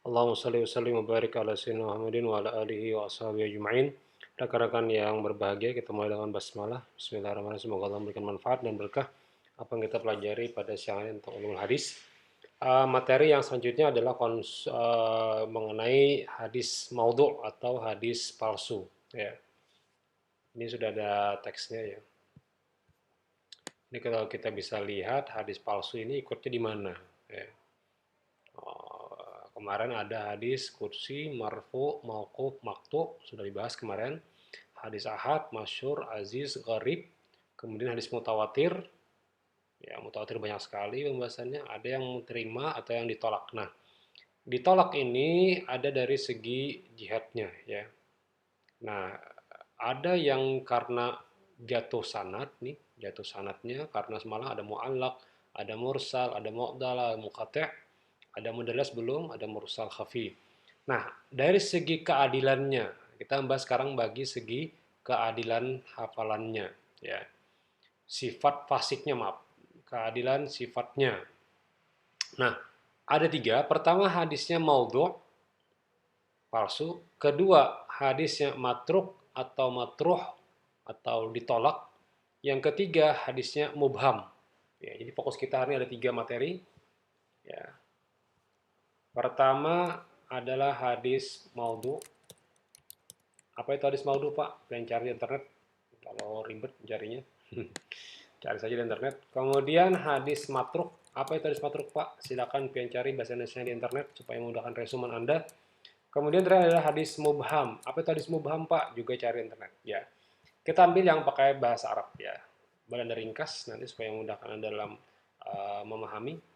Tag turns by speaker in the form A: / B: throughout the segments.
A: Allahumma shalli wa sallim wa barik ala sayyidina Muhammadin wa ala alihi wa ashabihi ajma'in. Rekan-rekan yang berbahagia, kita mulai dengan basmalah. Bismillahirrahmanirrahim. Semoga Allah memberikan manfaat dan berkah apa yang kita pelajari pada siang ini tentang ulumul hadis. Materi yang selanjutnya adalah mengenai hadis maudhu' atau hadis palsu. Ya, ini sudah ada teksnya ya. Ini kalau kita bisa lihat hadis palsu ini ikutnya di mana. Ya. Kemarin ada hadis kursi, marfu, mauquf, maktu, sudah dibahas kemarin. Hadis ahad, masyhur, aziz, gharib. Kemudian hadis mutawatir. Ya, mutawatir banyak sekali pembahasannya. Ada yang terima atau yang ditolak. Nah, ditolak ini ada dari segi jihadnya ya. Nah, ada yang karena jatuh sanad nih, jatuh sanadnya karena semalam ada mu'allaq, ada mursal, ada mu'dal, ada muqati', ada mudallas belum, ada mursal khafi. Nah, dari segi keadilannya, kita bahas sekarang bagi segi keadilan hafalannya ya. Sifat fasiknya maaf, keadilan sifatnya. Nah, ada tiga. Pertama hadisnya maudhu', palsu. Kedua hadisnya matruk atau matruh atau ditolak. Yang ketiga hadisnya mubham. Ya, jadi fokus kita hari ini ada tiga materi. Ya. Pertama adalah hadis maudhu'. Apa itu hadis maudhu', Pak? Kalian cari di internet. Kalau ribet carinya, cari saja di internet. Kemudian hadis matruk. Apa itu hadis matruk, Pak? Silakan kalian cari bahasa Indonesia di internet supaya memudahkan resumen Anda. Kemudian terakhir adalah hadis mubham. Apa itu hadis mubham, Pak? Juga cari internet. Ya. Kita ambil yang pakai bahasa Arab ya. Badan ringkas nanti supaya memudahkan Anda dalam memahami.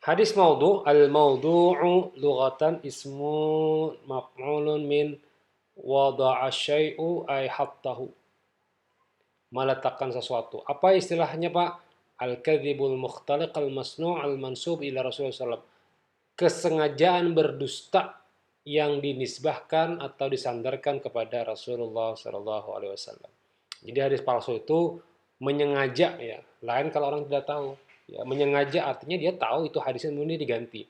A: Hadis maudhu' al-maudhu'u lughatan ismu maf'ulun min wada'a syai'u ay hattahu. Meletakkan sesuatu. Apa istilahnya, Pak? Al-kadzibul mukhtaliq al-masnu' al-mansub ila Rasulullah SAW. Kesengajaan berdusta yang dinisbahkan atau disandarkan kepada Rasulullah SAW. Jadi hadis palsu itu menyengaja ya. Lain kalau orang tidak tahu. Ya, menyengaja artinya dia tahu itu hadisnya ini diganti.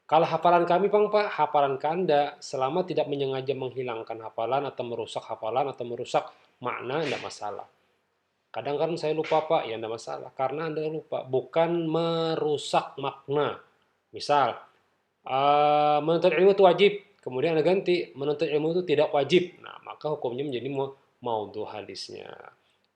A: Kalau hafalan kami, Pak, hafalan Anda selama tidak menyengaja menghilangkan hafalan atau merusak hafalan atau merusak makna, tidak masalah. Kadang kan saya lupa, Pak, ya tidak masalah. Karena Anda lupa, bukan merusak makna. Misal, menuntut ilmu itu wajib, kemudian Anda ganti, menuntut ilmu itu tidak wajib. Nah, maka hukumnya menjadi maudhu hadisnya.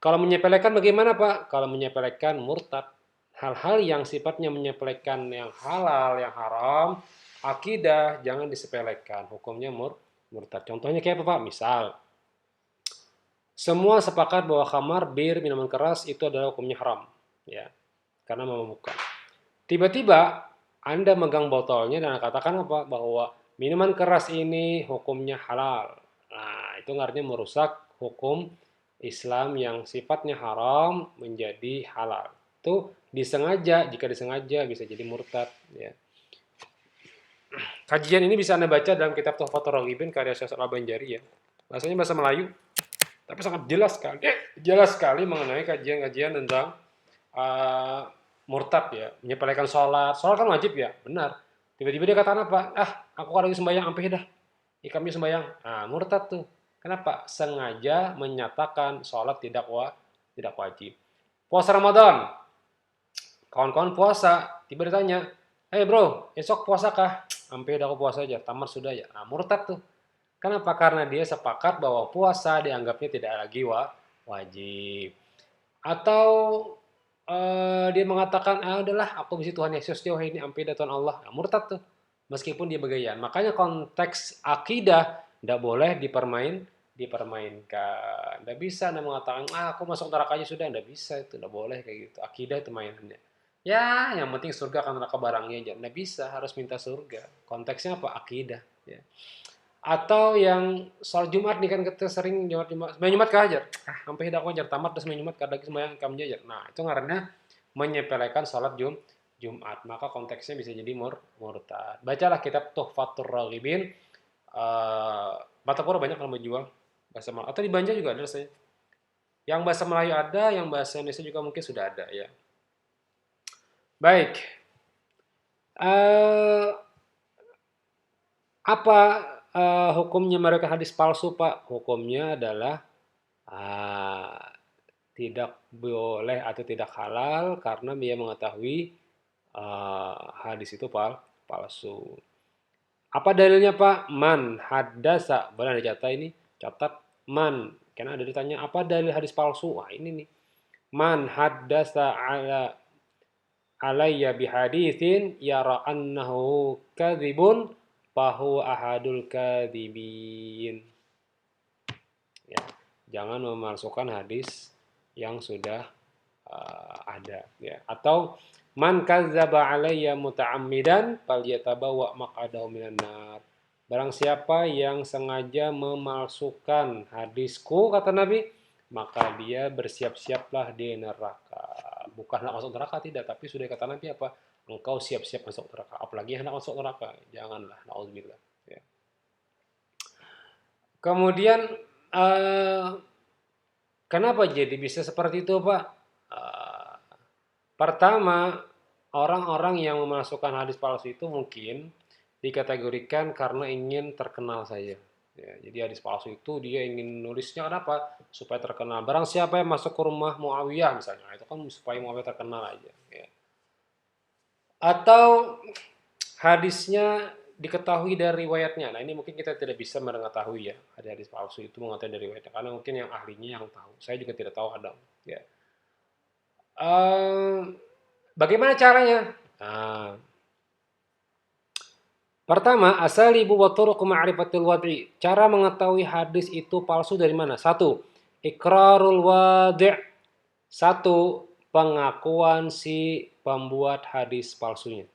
A: Kalau menyepelekan bagaimana, Pak? Kalau menyepelekan murtad. Hal-hal yang sifatnya menyepelekan yang halal, yang haram, akidah, jangan disepelekan. Hukumnya murtad. Contohnya kayak apa, Pak? Misal, semua sepakat bahwa khamar, bir, minuman keras itu adalah hukumnya haram. Ya, karena memabukkan. Tiba-tiba Anda megang botolnya dan katakan apa? Bahwa minuman keras ini hukumnya halal. Nah, itu artinya merusak hukum Islam yang sifatnya haram menjadi halal. Itu disengaja, jika disengaja bisa jadi murtad. Ya. Kajian ini bisa Anda baca dalam kitab Tuhfatur Raghibin karya Syekh Al-Banjari ya. Bahasanya bahasa Melayu, tapi sangat jelas sekali mengenai kajian-kajian tentang murtad ya, menyepelekan sholat. Sholat kan wajib ya, benar. Tiba-tiba dia katakan apa? Aku lagi sembahyang, sampai dah. Kami sembahyang. Nah, murtad tuh. Kenapa? Sengaja menyatakan sholat tidak wajib. Puasa Ramadan. Kawan-kawan puasa, tiba ditanya, bro, esok puasa kah? Sampai dah aku puasa aja, tamat sudah ya. Nah, murtad tuh. Kenapa? Karena dia sepakat bahwa puasa dianggapnya tidak lagi wajib. Atau dia mengatakan, udahlah aku bisi Tuhan Yesus jauh ini, sampai dah Tuhan Allah. Nah, murtad tuh. Meskipun dia begayaan. Makanya konteks akidah tidak boleh dipermainkan. Tidak bisa Anda mengatakan, aku masuk neraka aja sudah. Tidak bisa itu, tidak boleh kayak gitu. Akidah itu mainannya. Ya, yang penting surga kan neraka barangnya aja. Tidak bisa, harus minta surga. Konteksnya apa? Akidah. Ya. Atau yang soal Jumat nih kan kita sering Jumat Jumat kehajar. Sampai hidak wajar tamat terus Jumat kada lagi sembahyang kamu jajar. Nah, itu karena menyepelekan sholat Jumat. Maka konteksnya bisa jadi murtad. Bacalah kitab Tuhfatur Raghibin. Batapura banyak kalau jual bahasa Melayu. Atau di Banjar juga ada rasanya. Yang bahasa Melayu ada, yang bahasa Indonesia juga mungkin sudah ada ya. Baik. Eh, apa hukumnya mereka hadis palsu, Pak? Hukumnya adalah ah, tidak boleh atau tidak halal karena dia mengetahui hadis itu palsu. Apa dalilnya, Pak? Man haddasa. Boleh dicatat ini? Catat man. Karena ada ditanya apa dalil hadis palsu? Wah, ini nih. Man haddasa alayya bihaditsin yara annahu kadzibun fahu ahadul kadzibin. Ya, jangan memalsukan hadis yang sudah ada ya. Atau man kadzdzaba alayya muta'ammidan falyatabawa maq'adahu minan nar. Barang siapa yang sengaja memalsukan hadisku kata Nabi, maka dia bersiap-siaplah di neraka. Bukan hendak masuk neraka tidak, tapi sudah kata Nabi apa? Engkau siap-siap masuk neraka. Apalagi hendak masuk neraka. Janganlah, naudzubillah. Ya. Kemudian eh, kenapa jadi bisa seperti itu, Pak? Eh, Pertama, orang-orang yang memasukkan hadis palsu itu mungkin dikategorikan karena ingin terkenal saja. Ya, jadi hadis palsu itu dia ingin nulisnya kenapa? Supaya terkenal. Barang siapa yang masuk ke rumah Muawiyah misalnya, itu kan supaya Muawiyah terkenal aja. Ya. Atau hadisnya diketahui dari riwayatnya. Nah, ini mungkin kita tidak bisa mengetahui ya, ada hadis palsu itu mengetahui dari riwayatnya. Karena mungkin yang ahlinya yang tahu. Saya juga tidak tahu ada. Ya. Eh, Bagaimana caranya? Nah, pertama, asalibu wa turuq ma'rifatil wad'i. Cara mengetahui hadis itu palsu dari mana? Satu, ikrarul wadi'. Satu, pengakuan si pembuat hadis palsunya.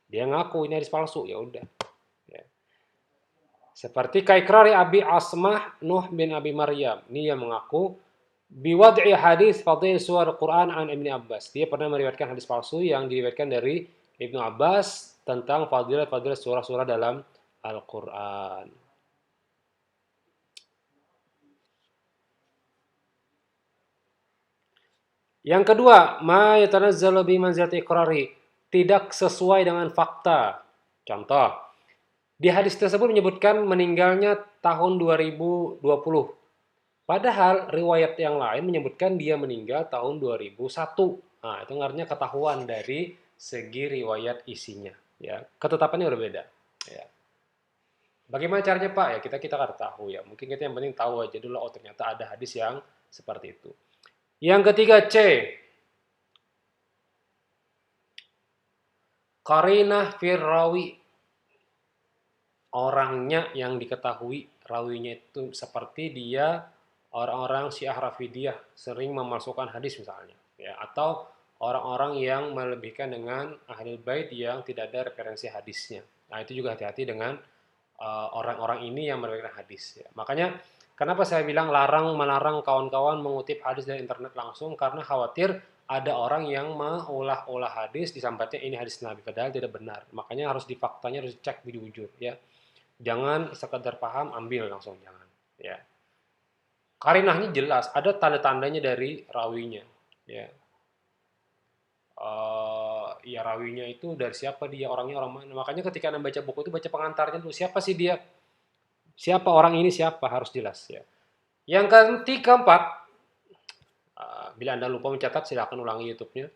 A: Dia ngaku ini hadis palsu, ya udah. Ya. Seperti kaikrari Abi Asmah Nuh bin Abi Maryam. Ini yang mengaku biwad'i hadis fadil suar Quran an Ibni Abbas. Dia pernah meriwayatkan hadis palsu yang diriwayatkan dari Ibnu Abbas tentang fadilat-fadilat surah-surah dalam Al-Quran. Yang kedua, ma yatanazzalu bi manzilati iqrari. Tidak sesuai dengan fakta. Contoh, di hadis tersebut menyebutkan meninggalnya tahun 2020. Padahal riwayat yang lain menyebutkan dia meninggal tahun 2001. Nah, itu artinya ketahuan dari segi riwayat isinya. Ya, ketetapannya berbeda. Ya. Bagaimana caranya, Pak? Ya kita kan tahu ya. Mungkin kita yang penting tahu aja dulu. Oh, ternyata ada hadis yang seperti itu. Yang ketiga C, qarinah firrawi. Orangnya yang diketahui rawinya itu seperti dia orang-orang Syiah Rafidiyah sering memasukkan hadis misalnya, ya, atau orang-orang yang melebihkan dengan ahli bait yang tidak ada referensi hadisnya. Nah, itu juga hati-hati dengan orang-orang ini yang meriwayatkan hadis. Ya. Makanya kenapa saya bilang melarang kawan-kawan mengutip hadis dari internet langsung karena khawatir ada orang yang mengolah-olah hadis disampaikan ini hadis Nabi padahal tidak benar. Makanya harus di faktanya harus dicek jujur ya. Jangan sekedar paham ambil langsung jangan ya. Karinahnya jelas, ada tanda-tandanya dari rawinya ya. Ya rawinya itu dari siapa dia, orangnya orang mana. Makanya ketika Anda baca buku itu baca pengantarnya dulu, siapa sih dia? Siapa orang ini siapa harus jelas ya. Yang keempat, bila Anda lupa mencatat silakan ulangi YouTube-nya.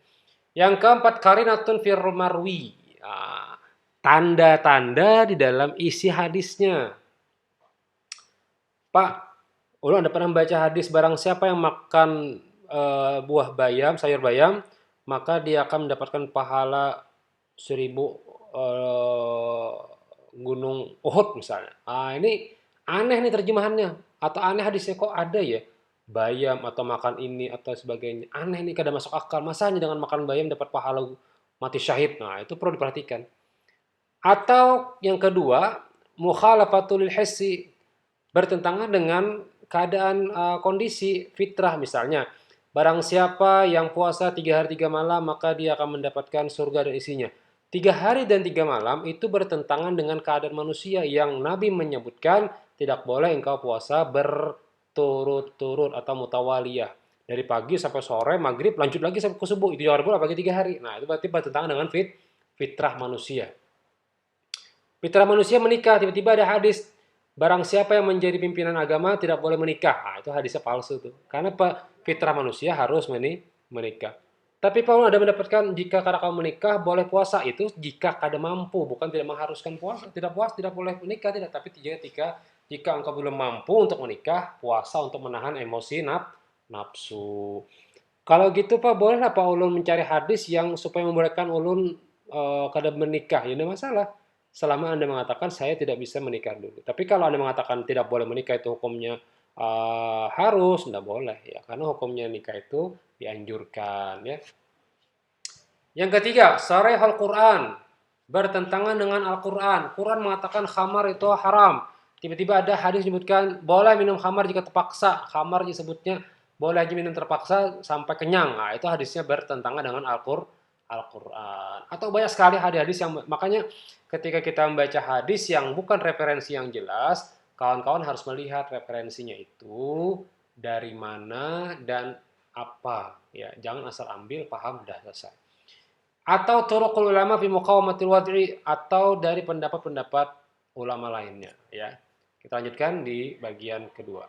A: Yang keempat karinatun fir marwi. Tanda-tanda di dalam isi hadisnya. Pak, Anda pernah baca hadis barang siapa yang makan buah bayam, sayur bayam, maka dia akan mendapatkan pahala 1000 gunung Uhud misalnya. Ini aneh nih terjemahannya. Atau aneh hadisnya kok ada ya? Bayam atau makan ini atau sebagainya. Aneh nih kada masuk akal. Masa hanya dengan makan bayam dapat pahala mati syahid? Nah, itu perlu diperhatikan. Atau yang kedua, mukhalafatul hissi, bertentangan dengan keadaan kondisi fitrah misalnya. Barang siapa yang puasa 3 hari 3 malam maka dia akan mendapatkan surga dan isinya. 3 hari dan 3 malam itu bertentangan dengan keadaan manusia yang Nabi menyebutkan tidak boleh engkau puasa berturut-turut atau mutawaliyah. Dari pagi sampai sore, maghrib, lanjut lagi sampai ke subuh. Itu 2 hari pula bagi 3 hari. Nah, itu berarti bertentangan dengan fitrah manusia. Fitrah manusia menikah, tiba-tiba ada hadis, barang siapa yang menjadi pimpinan agama tidak boleh menikah. Nah, itu hadisnya palsu tuh. Karena fitrah manusia harus menikah. Tapi kalau ada mendapatkan jika kada kamu menikah boleh puasa, itu jika kada mampu, bukan tidak mengharuskan puasa. Tidak puas tidak boleh menikah, tidak. Tapi jika engkau belum mampu untuk menikah, puasa untuk menahan emosi nafsu. Kalau gitu Pak, bolehlah Pak Ulun mencari hadis yang supaya membolehkan Ulun kada menikah. Ya tidak masalah. Selama Anda mengatakan saya tidak bisa menikah dulu. Tapi kalau Anda mengatakan tidak boleh menikah itu hukumnya harus, tidak boleh ya. Karena hukumnya nikah itu dianjurkan ya. Yang ketiga, Sarih Al-Quran. Bertentangan dengan Al-Quran. Quran mengatakan khamar itu haram. Tiba-tiba ada hadis menyebutkan boleh minum khamar jika terpaksa. Khamar disebutnya boleh aja minum terpaksa sampai kenyang. Nah, itu hadisnya bertentangan dengan Al-Quran. Atau banyak sekali hadis-hadis yang makanya ketika kita membaca hadis yang bukan referensi yang jelas, kawan-kawan harus melihat referensinya itu dari mana dan apa. Ya, jangan asal ambil, paham, dah selesai. Atau turuqul ulama fi muqawamatil wad'i, atau dari pendapat-pendapat ulama lainnya ya. Kita lanjutkan di bagian kedua.